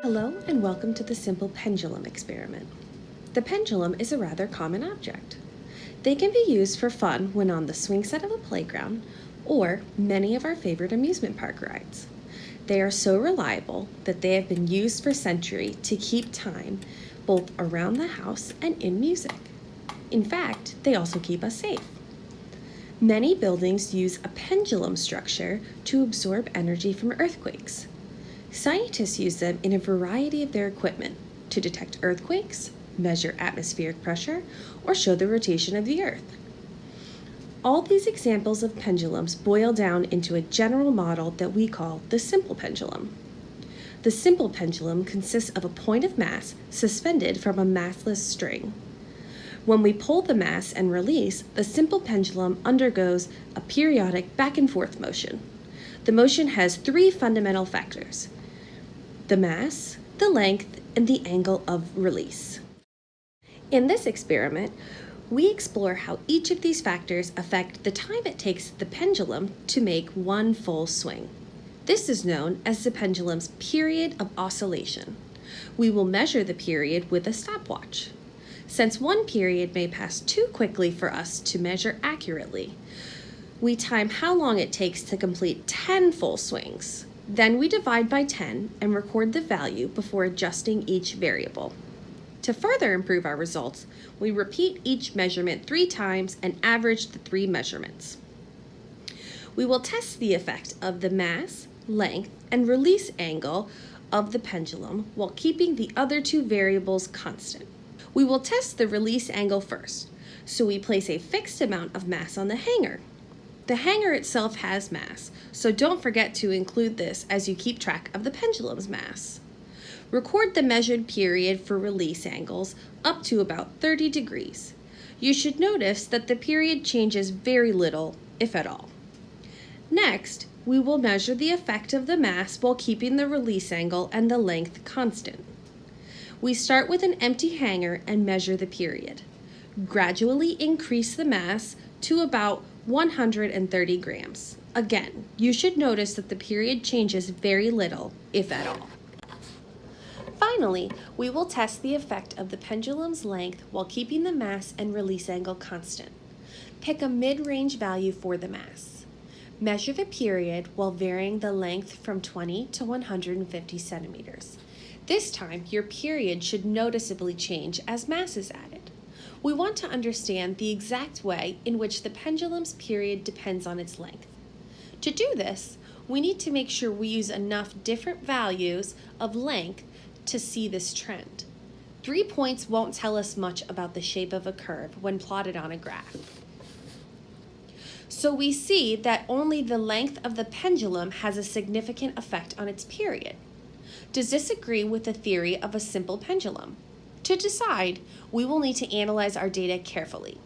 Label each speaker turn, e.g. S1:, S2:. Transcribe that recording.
S1: Hello and welcome to the simple pendulum experiment. The pendulum is a rather common object. They can be used for fun when on the swing set of a playground or many of our favorite amusement park rides. They are so reliable that they have been used for centuries to keep time both around the house and in music. In fact, they also keep us safe. Many buildings use a pendulum structure to absorb energy from earthquakes. Scientists use them in a variety of their equipment to detect earthquakes, measure atmospheric pressure, or show the rotation of the Earth. All these examples of pendulums boil down into a general model that we call the simple pendulum. The simple pendulum consists of a point of mass suspended from a massless string. When we pull the mass and release, the simple pendulum undergoes a periodic back and forth motion. The motion has three fundamental factors: the mass, the length, and the angle of release. In this experiment, we explore how each of these factors affect the time it takes the pendulum to make one full swing. This is known as the pendulum's period of oscillation. We will measure the period with a stopwatch. Since one period may pass too quickly for us to measure accurately, we time how long it takes to complete 10 full swings. Then we divide by 10 and record the value before adjusting each variable. To further improve our results, we repeat each measurement 3 times and average the 3 measurements. We will test the effect of the mass, length, and release angle of the pendulum while keeping the other 2 variables constant. We will test the release angle first, so we place a fixed amount of mass on the hanger. The hanger itself has mass, so don't forget to include this as you keep track of the pendulum's mass. Record the measured period for release angles up to about 30 degrees. You should notice that the period changes very little, if at all. Next, we will measure the effect of the mass while keeping the release angle and the length constant. We start with an empty hanger and measure the period. Gradually increase the mass to about 130 grams. Again, you should notice that the period changes very little, if at all. Finally, we will test the effect of the pendulum's length while keeping the mass and release angle constant. Pick a mid-range value for the mass. Measure the period while varying the length from 20 to 150 centimeters. This time, your period should noticeably change as mass is added. We want to understand the exact way in which the pendulum's period depends on its length. To do this, we need to make sure we use enough different values of length to see this trend. 3 points won't tell us much about the shape of a curve when plotted on a graph. So we see that only the length of the pendulum has a significant effect on its period. Does this agree with the theory of a simple pendulum? To decide, we will need to analyze our data carefully.